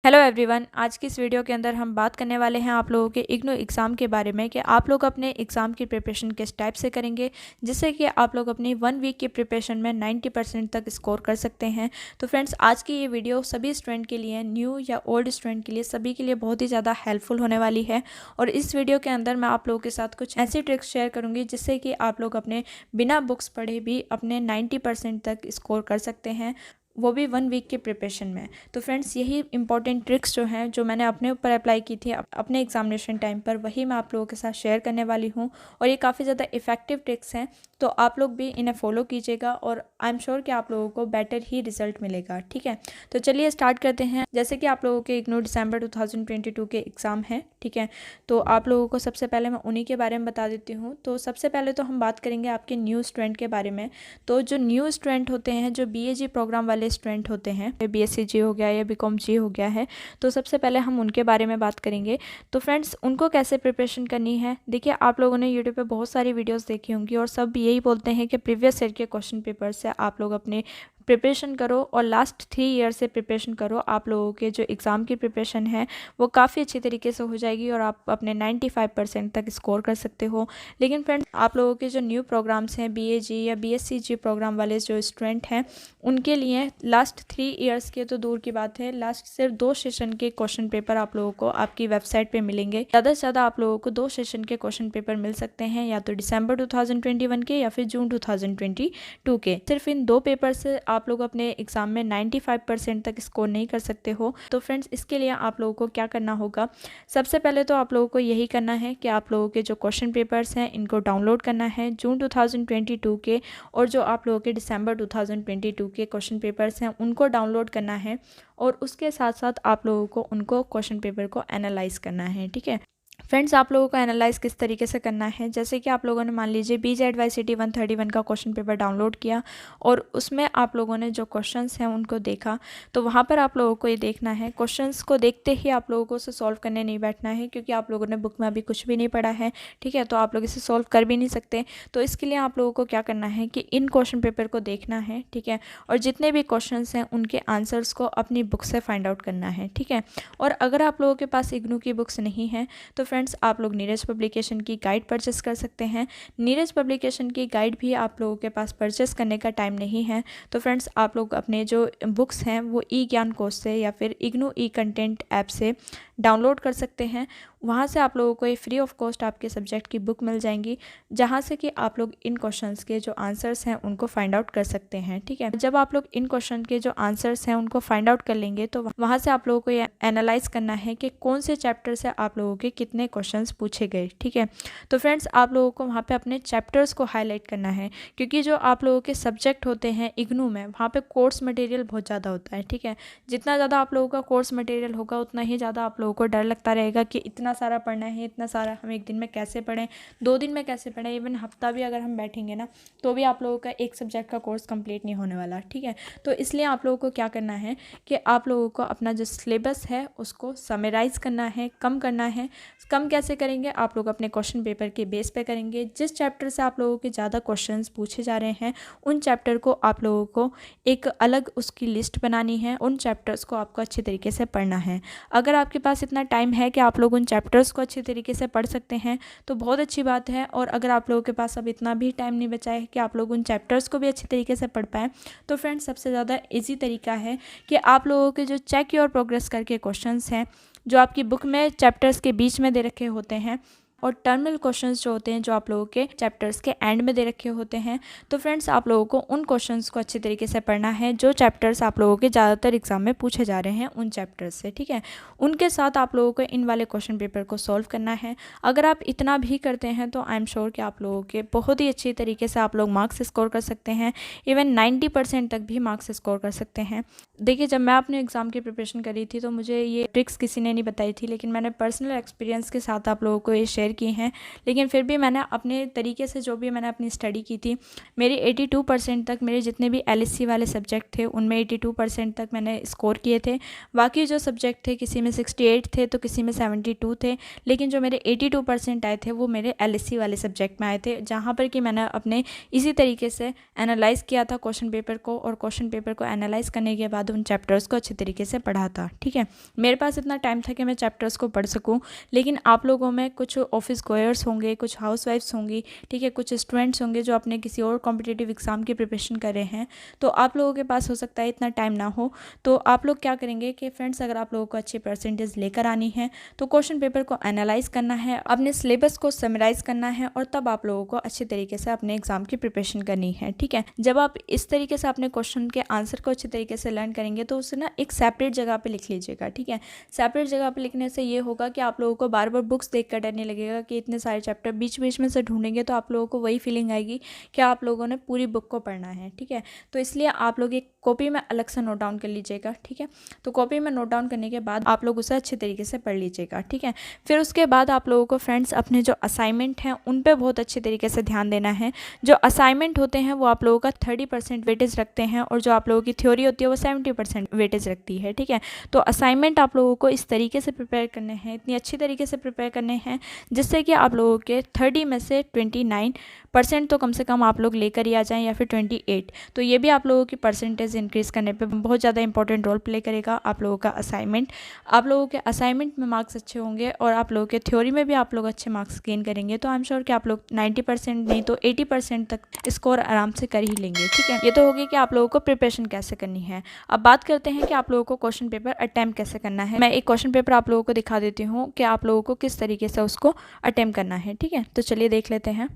Hello everyone, आज की इस वीडियो के अंदर हम बात करने वाले हैं आप लोगों के इग्नू एग्ज़ाम के बारे में कि आप लोग अपने एग्ज़ाम की प्रिपरेशन किस टाइप से करेंगे जिससे कि आप लोग अपनी 1 वीक की प्रिपरेशन में 90% तक स्कोर कर सकते हैं। तो फ्रेंड्स, आज की ये वीडियो सभी स्टूडेंट के लिए, न्यू या ओल्ड स्टूडेंट के लिए, सभी के लिए बहुत ही ज़्यादा हेल्पफुल होने वाली है। और इस वीडियो के अंदर मैं आप लोगों के साथ कुछ ऐसी ट्रिक्स शेयर करूँगी जिससे कि आप लोग अपने बिना बुक्स पढ़े भी अपने 90% तक स्कोर कर सकते हैं, वो भी 1 वीक के प्रिपरेशन में। तो फ्रेंड्स, यही इंपॉर्टेंट ट्रिक्स जो हैं जो मैंने अपने ऊपर अप्लाई की थी अपने एग्जामिनेशन टाइम पर, वही मैं आप लोगों के साथ शेयर करने वाली हूँ। और ये काफ़ी ज़्यादा इफेक्टिव ट्रिक्स हैं, तो आप लोग भी इन्हें फॉलो कीजिएगा और आई एम श्योर कि आप लोगों को बेटर ही रिजल्ट मिलेगा। ठीक है, तो चलिए स्टार्ट करते हैं। जैसे कि आप लोगों के इग्नू दिसंबर 2022 के एग्ज़ाम हैं, ठीक है, तो आप लोगों को सबसे पहले मैं उन्हीं के बारे में बता देती हूँ। तो सबसे पहले तो हम बात करेंगे आपके न्यू स्टूडेंट के बारे में। तो जो न्यू स्टूडेंट होते हैं, जो BAG प्रोग्राम वाले स्टूडेंट होते हैं, BSc जी हो गया या BCom जी हो गया है, तो सबसे पहले हम उनके बारे में बात करेंगे। तो फ्रेंड्स, उनको कैसे प्रिपरेशन करनी है, देखिए आप लोगों ने यूट्यूब पे बहुत सारी वीडियोस देखी होंगी और सब यही बोलते हैं कि प्रीवियस ईयर के क्वेश्चन पेपर से आप लोग अपने प्रिपरेशन करो और लास्ट 3 ईयर से प्रिपरेशन करो। आप लोगों के जो एग्ज़ाम की प्रिपरेशन है वो काफ़ी अच्छी तरीके से हो जाएगी और आप अपने 95% तक स्कोर कर सकते हो। लेकिन फ्रेंड्स, आप लोगों के जो न्यू प्रोग्राम्स हैं, BAG या BSc जी प्रोग्राम वाले जो स्टूडेंट हैं, उनके लिए लास्ट 3 ईयर्स के तो दूर की बात है, लास्ट सिर्फ 2 सेशन के क्वेश्चन पेपर आप लोगों को आपकी वेबसाइट पे मिलेंगे। ज़्यादा से ज़्यादा आप लोगों को 2 सेशन के क्वेश्चन पेपर मिल सकते हैं, या तो दिसंबर 2021 के या फिर जून 2022 के। सिर्फ इन 2 पेपर से आप लोग अपने एग्जाम में 95% तक स्कोर नहीं कर सकते हो। तो फ्रेंड्स, इसके लिए आप लोगों को क्या करना होगा, सबसे पहले तो आप लोगों को यही करना है कि आप लोगों के जो क्वेश्चन पेपर्स हैं इनको डाउनलोड करना है जून 2022 के, और जो आप लोगों के दिसंबर 2022 के क्वेश्चन पेपर्स हैं उनको डाउनलोड करना है। और उसके साथ साथ आप लोगों को उनको क्वेश्चन पेपर को एनालाइज करना है। ठीक है फ्रेंड्स, आप लोगों को एनालाइज किस तरीके से करना है, जैसे कि आप लोगों ने मान लीजिए BJYCT 131 का क्वेश्चन पेपर डाउनलोड किया और उसमें आप लोगों ने जो क्वेश्चंस हैं उनको देखा। तो वहाँ पर आप लोगों को ये देखना है, क्वेश्चंस को देखते ही आप लोगों को उसे सॉल्व करने नहीं बैठना है, क्योंकि आप लोगों ने बुक में अभी कुछ भी नहीं पढ़ा है। ठीक है, तो आप लोग इसे सॉल्व कर भी नहीं सकते। तो इसके लिए आप लोगों को क्या करना है कि इन क्वेश्चन पेपर को देखना है, ठीक है, और जितने भी क्वेश्चन हैं उनके आंसर्स को अपनी बुक से फाइंड आउट करना है। ठीक है, और अगर आप लोगों के पास इग्नू की बुक्स नहीं है तो फ्रेंड्स, आप लोग नीरज पब्लिकेशन की गाइड परचेस कर सकते हैं। नीरज पब्लिकेशन की गाइड भी आप लोगों के पास परचेस करने का टाइम नहीं है, तो फ्रेंड्स आप लोग अपने जो बुक्स हैं वो ई ज्ञान कोश से या फिर इग्नू ई कंटेंट ऐप से डाउनलोड कर सकते हैं। वहाँ से आप लोगों को ये फ्री ऑफ कॉस्ट आपके सब्जेक्ट की बुक मिल जाएंगी, जहाँ से कि आप लोग इन क्वेश्चंस के जो आंसर्स हैं उनको फाइंड आउट कर सकते हैं। ठीक है, जब आप लोग इन क्वेश्चन के जो आंसर्स हैं उनको फाइंड आउट कर लेंगे तो वहाँ से आप लोगों को ये एनालाइज करना है कि कौन से चैप्टर से आप लोगों के कितने क्वेश्चंस पूछे गए। ठीक है, तो फ्रेंड्स, आप लोगों को वहाँ पे अपने चैप्टर्स को हाईलाइट करना है, क्योंकि जो आप लोगों के सब्जेक्ट होते हैं इग्नू में, वहाँ पे कोर्स मटेरियल बहुत ज़्यादा होता है। ठीक है, जितना ज़्यादा आप लोगों का कोर्स मटेरियल होगा उतना ही ज़्यादा आप लोगों को डर लगता रहेगा कि इतना सारा पढ़ना है, इतना सारा हम एक दिन में कैसे पढ़ें, 2 दिन में कैसे पढ़ें, इवन हफ्ता भी अगर हम बैठेंगे ना तो भी आप लोगों का एक सब्जेक्ट का कोर्स कंप्लीट नहीं होने वाला। ठीक है, तो इसलिए आप लोगों को क्या करना है कि आप लोगों को अपना जो सिलेबस है उसको समराइज़ करना है, कम करना है। कम कैसे करेंगे, आप लोग अपने क्वेश्चन पेपर के बेस पे करेंगे। जिस चैप्टर से आप लोगों के ज़्यादा क्वेश्चंस पूछे जा रहे हैं उन चैप्टर को आप लोगों को एक अलग उसकी लिस्ट बनानी है, उन चैप्टर्स को आपको अच्छे तरीके से पढ़ना है। अगर आपके पास इतना टाइम है कि आप लोग उन चैप्टर्स को अच्छे तरीके से पढ़ सकते हैं तो बहुत अच्छी बात है, और अगर आप लोगों के पास अब इतना भी टाइम नहीं बचा है कि आप लोग उन चैप्टर्स को भी अच्छे तरीके से पढ़ पाएँ, तो फ्रेंड्स सबसे ज़्यादा ईजी तरीका है कि आप लोगों के जो चेक योर प्रोग्रेस करके क्वेश्चंस हैं जो आपकी बुक में चैप्टर्स के बीच में दे रखे होते हैं, और टर्मिनल क्वेश्चंस जो होते हैं जो आप लोगों के चैप्टर्स के एंड में दे रखे होते हैं, तो फ्रेंड्स आप लोगों को उन क्वेश्चंस को अच्छे तरीके से पढ़ना है जो चैप्टर्स आप लोगों के ज़्यादातर एग्जाम में पूछे जा रहे हैं उन चैप्टर्स से। ठीक है, उनके साथ आप लोगों को इन वाले क्वेश्चन पेपर को सॉल्व करना है। अगर आप इतना भी करते हैं तो आई एम श्योर कि आप लोगों के बहुत ही अच्छी तरीके से आप लोग मार्क्स स्कोर कर सकते हैं, इवन 90% तक भी मार्क्स स्कोर कर सकते हैं। देखिए, जब मैं अपने एग्ज़ाम की प्रिपरेशन करी थी तो मुझे ये ट्रिक्स किसी ने नहीं बताई थी, लेकिन मैंने पर्सनल एक्सपीरियंस के साथ आप लोगों को ये शेयर शेयर की हैं, लेकिन फिर भी मैंने अपने तरीके से जो भी मैंने अपनी स्टडी की थी, मेरी 82% तक मेरे जितने भी LSC वाले सब्जेक्ट थे उनमें 82% तक मैंने स्कोर किए थे। बाकी जो सब्जेक्ट थे किसी में 68 थे तो किसी में 72 थे, लेकिन जो मेरे 82% आए थे वो मेरे LSC वाले सब्जेक्ट में आए थे, जहाँ पर कि मैंने अपने इसी तरीके से एनालाइज़ किया था क्वेश्चन पेपर को, और क्वेश्चन पेपर को एनालाइज़ करने के बाद उन चैप्टर्स को अच्छे तरीके से पढ़ा था। ठीक है, मेरे पास इतना टाइम था कि मैं चैप्टर्स को पढ़ सकूँ, लेकिन आप लोगों में कुछ ऑफिस गोयर्स होंगे, कुछ हाउसवाइफ्स होंगी, ठीक है, कुछ स्टूडेंट्स होंगे जो अपने किसी और कॉम्पिटिटिव एग्ज़ाम की प्रिपरेशन कर रहे हैं, तो आप लोगों के पास हो सकता है इतना टाइम ना हो। तो आप लोग क्या करेंगे कि फ्रेंड्स, अगर आप लोगों को अच्छी परसेंटेज लेकर आनी है तो क्वेश्चन पेपर को एनालाइज करना है, अपने सिलेबस को समराइज़ करना है, और तब आप लोगों को अच्छे तरीके से अपने एग्जाम की प्रिपरेशन करनी है। ठीक है, जब आप इस तरीके से अपने क्वेश्चन के आंसर को अच्छे तरीके से लर्न करेंगे तो उसे ना एक सेपरेट जगह पे लिख लीजिएगा। ठीक है, सेपरेट जगह पे लिखने से ये होगा कि आप लोगों को बार बार बुक्स देख कर डर नहीं लगेगा कि इतने सारे चैप्टर बीच बीच में से ढूंढेंगे तो आप लोगों को वही फीलिंग आएगी कि आप लोगों ने पूरी बुक को पढ़ना है। ठीक है, तो इसलिए आप लोग एक कॉपी में अलग से नोट डाउन कर लीजिएगा। ठीक है, तो कॉपी में नोट डाउन करने के बाद आप लोग उसे अच्छे तरीके से पढ़ लीजिएगा। ठीक है, फिर उसके बाद आप लोगों को फ्रेंड्स अपने जो असाइनमेंट हैं उन पे बहुत अच्छे तरीके से ध्यान देना है। जो असाइनमेंट होते हैं वो आप लोगों का 30% वेटेज रखते हैं, और जो आप लोगों की थ्योरी होती है वो 70% वेटेज रखती है। ठीक है, तो असाइनमेंट आप लोगों को इस तरीके से प्रिपेयर करने हैं, इतनी अच्छी तरीके से प्रिपेयर करने हैं जिससे कि आप लोगों के 30 में से 29% तो कम से कम आप लोग लेकर ही आ जाएं, या फिर 28। तो ये भी आप लोगों की परसेंटेज इंक्रीज़ करने पे बहुत ज़्यादा इंपॉर्टेंट रोल प्ले करेगा आप लोगों का असाइनमेंट। आप लोगों के असाइनमेंट में मार्क्स अच्छे होंगे और आप लोगों के थ्योरी में भी आप लोग अच्छे मार्क्स गेन करेंगे, तो आई एम श्योर कि आप लोग 90% नहीं तो 80% तक स्कोर आराम से कर ही लेंगे। ठीक है, ये तो होगी कि आप लोगों को प्रिपरेशन कैसे करनी है। अब बात करते हैं कि आप लोगों को क्वेश्चन पेपर अटैम्प्ट कैसे करना है। मैं एक क्वेश्चन पेपर आप लोगों को दिखा देती हूँ कि आप लोगों को किस तरीके से उसको अटैम्प्ट करना है। ठीक है, तो चलिए देख लेते हैं।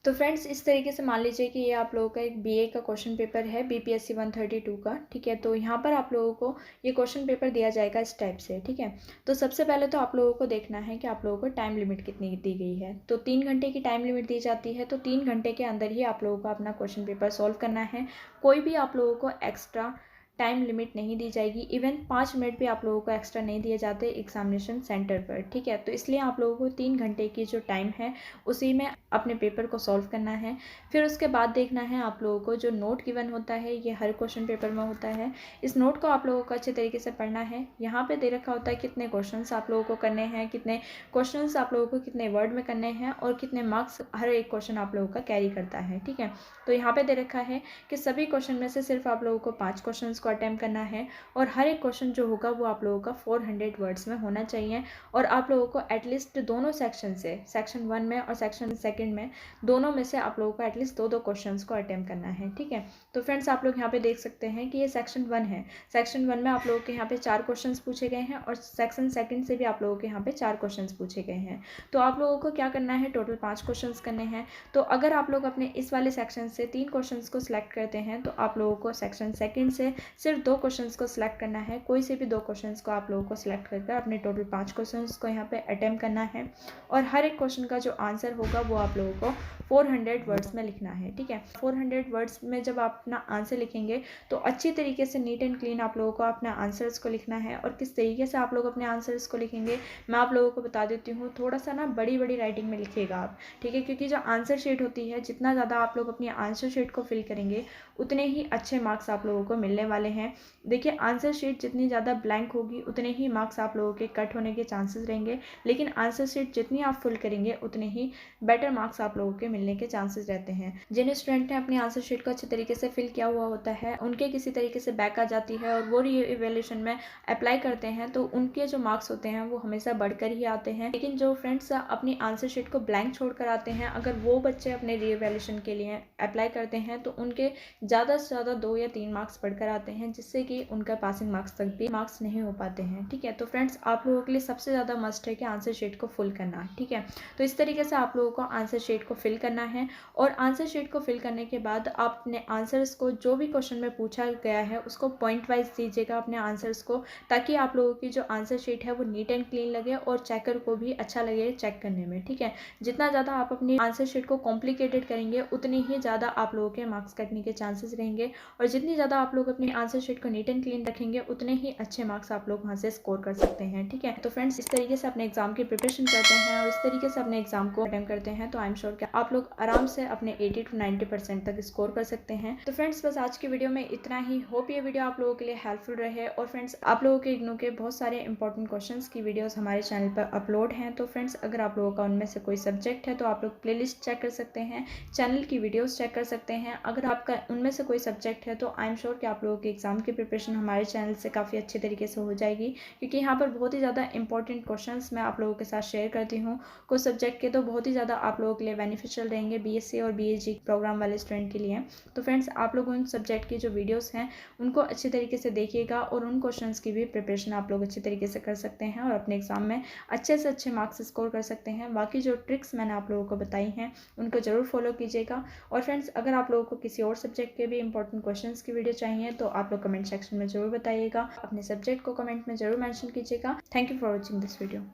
तो फ्रेंड्स, इस तरीके से मान लीजिए कि ये आप लोगों का एक BA का क्वेश्चन पेपर है BPSC 132 का। ठीक है, तो यहाँ पर आप लोगों को ये क्वेश्चन पेपर दिया जाएगा इस टाइप से। ठीक है, तो सबसे पहले तो आप लोगों को देखना है कि आप लोगों को टाइम लिमिट कितनी दी गई है। तो 3 घंटे की टाइम लिमिट दी जाती है, तो 3 घंटे के अंदर ही आप लोगों को अपना क्वेश्चन पेपर सॉल्व करना है। कोई भी आप लोगों को एक्स्ट्रा टाइम लिमिट नहीं दी जाएगी, इवन 5 मिनट भी आप लोगों को एक्स्ट्रा नहीं दिए जाते एग्जामिनेशन सेंटर पर। ठीक है, तो इसलिए आप लोगों को 3 घंटे की जो टाइम है उसी में अपने पेपर को सॉल्व करना है। फिर उसके बाद देखना है आप लोगों को जो नोट गिवन होता है, ये हर क्वेश्चन पेपर में होता है, इस नोट को आप लोगों को अच्छे तरीके से पढ़ना है। यहाँ पे दे रखा होता है कितने क्वेश्चंस आप लोगों को करने हैं, कितने क्वेश्चंस आप लोगों को कितने वर्ड में करने हैं, और कितने मार्क्स हर एक क्वेश्चन आप लोगों का कैरी करता है। ठीक है, तो यहाँ पे दे रखा है कि सभी क्वेश्चन में से सिर्फ आप लोगों को 5 क्वेश्चन को अटैम्प्ट करना है, और हर एक क्वेश्चन जो होगा वो आप लोगों का 400 वर्ड्स में होना चाहिए, और आप लोगों को एटलीस्ट दोनों सेक्शन से, सेक्शन 1 में और सेक्शन 2 में, दोनों में से आप लोगों को एटलीस्ट 2-2 क्वेश्चंस को अटैम्प्ट करना है। ठीक है, तो फ्रेंड्स आप लोग यहाँ पे देख सकते हैं कि ये सेक्शन 1 है। सेक्शन 1 में आप लोगों के यहाँ पे 4 क्वेश्चंस पूछे गए हैं, और सेक्शन 2 से भी आप लोगों के यहाँ पे 4 क्वेश्चंस पूछे गए हैं। तो आप लोगों को क्या करना है, टोटल 5 क्वेश्चंस करने हैं। तो अगर आप लोग अपने इस वाले सेक्शन से 3 क्वेश्चंस को सिलेक्ट करते हैं तो आप लोगों को सेक्शन 2 से सिर्फ 2 क्वेश्चंस को सिलेक्ट करना है। कोई से भी 2 क्वेश्चंस को आप लोगों को सिलेक्ट करके अपने टोटल 5 क्वेश्चंस को यहाँ पे अटेम्प्ट करना है, और हर एक क्वेश्चन का जो आंसर होगा वो आप लोगों को 400 वर्ड्स में लिखना है। ठीक है, 400 वर्ड्स में जब आप अपना आंसर लिखेंगे तो अच्छी तरीके से नीट एंड क्लीन आप लोगों को अपने आंसर्स को लिखना है। और किस तरीके से आप लोग अपने आंसर्स को लिखेंगे मैं आप लोगों को बता देती हूँ। थोड़ा सा ना बड़ी बड़ी राइटिंग में लिखिएगा आप। ठीक है, क्योंकि जो आंसर शीट होती है, जितना ज़्यादा आप लोग अपनी आंसर शीट को फिल करेंगे उतने ही अच्छे मार्क्स आप लोगों को मिलने वाले हैं। देखिए, आंसर शीट जितनी ज़्यादा ब्लैंक होगी उतने ही मार्क्स आप लोगों के कट होने के चांसेस रहेंगे, लेकिन आंसर शीट जितनी आप फिल करेंगे उतने ही बेटर मार्क्स आप लोगों के मिलने के चांसेस रहते हैं। जिन स्टूडेंट ने अपनी आंसर शीट को अच्छे तरीके से फिल किया हुआ होता है, उनके किसी तरीके से बैक आ जाती है और वो री-इवैल्यूएशन में अप्लाई करते हैं तो उनके जो मार्क्स होते हैं वो हमेशा बढ़कर ही आते हैं। लेकिन जो फ्रेंड्स अपनी आंसर शीट को ब्लैंक छोड़ कर आते हैं, अगर वो बच्चे अपने री-इवैल्यूएशन के लिए अप्लाई करते हैं तो उनके ज़्यादा से ज़्यादा 2 या 3 मार्क्स बढ़कर आते हैं, जिससे कि उनका पासिंग मार्क्स तक भी मार्क्स नहीं हो पाते हैं। ठीक है, तो फ्रेंड्स आप लोगों के लिए सबसे ज़्यादा मस्ट है कि आंसर शीट को फुल करना। ठीक है, तो इस तरीके से आप लोगों को आंसर आंसर शीट को फिल करना है और आंसर शीट को फिल करने के बाद आप अपने आंसर्स को जो भी क्वेश्चन में पूछा गया है उसको पॉइंट वाइज दीजिएगा अपने आंसर्स को, ताकि आप लोगों की जो आंसर शीट है वो नीट एंड क्लीन लगे और चेकर को भी अच्छा लगे चेक करने में। ठीक है, जितना ज़्यादा आप अपनी आंसर शीट को कॉम्प्लिकेटेड करेंगे उतनी ही ज़्यादा आप लोगों के मार्क्स कटने के चांसेस रहेंगे, और जितनी ज़्यादा आप लोग अपनी आंसर शीट को नीट एंड क्लीन रखेंगे उतने ही अच्छे मार्क्स आप लोग वहाँ से स्कोर कर सकते हैं। ठीक है, तो फ्रेंड्स इस तरीके से अपने एग्जाम की प्रिपरेशन करते हैं और इस तरीके से अपने एग्जाम को अटेम्प्ट करते हैं तो आई एम श्योर कि आप लोग आराम से अपने 80 to 90% तक स्कोर कर सकते हैं। तो फ्रेंड्स बस आज की वीडियो में इतना ही। होप ये वीडियो आप लोगों के लिए हेल्पफुल रहे। और फ्रेंड्स आप लोगों के इग्नू के बहुत सारे इंपॉर्टेंट क्वेश्चंस की वीडियोस हमारे चैनल पर अपलोड हैं, तो फ्रेंड्स अगर आप लोगों का उनमें से कोई सब्जेक्ट है तो आप लोग प्लेलिस्ट चेक कर सकते हैं, चैनल की वीडियोस चेक कर सकते हैं। अगर आपका उनमें से कोई सब्जेक्ट है तो आई एम श्योर कि आप लोगों के एग्जाम की प्रिपरेशन हमारे चैनल से काफ़ी अच्छे तरीके से हो जाएगी, क्योंकि यहाँ पर बहुत ही ज़्यादा इंपॉर्टेंट क्वेश्चंस मैं आप लोगों के साथ शेयर करती हूँ। कुछ सब्जेक्ट के तो बहुत ही ज़्यादा आप लोगों के लिए बेनिफिशियल रहेंगे बीएससी और बीएसजी प्रोग्राम वाले स्टूडेंट के लिए। तो फ्रेंड्स आप लोग उन सब्जेक्ट की जो वीडियोस हैं उनको अच्छे तरीके से देखिएगा और उन क्वेश्चंस की भी प्रिपरेशन आप लोग अच्छे तरीके से कर सकते हैं और अपने एग्जाम में अच्छे से अच्छे मार्क्स स्कोर कर सकते हैं। बाकी जो ट्रिक्स मैंने आप लोगों को बताई हैं उनको ज़रूर फॉलो कीजिएगा। और फ्रेंड्स अगर आप लोगों को किसी और सब्जेक्ट के भी इंपॉर्टेंट क्वेश्चंस की वीडियो चाहिए तो आप लोग कमेंट सेक्शन में ज़रूर बताइएगा, अपने सब्जेक्ट को कमेंट में ज़रूर मेंशन कीजिएगा। Thank you for watching this video.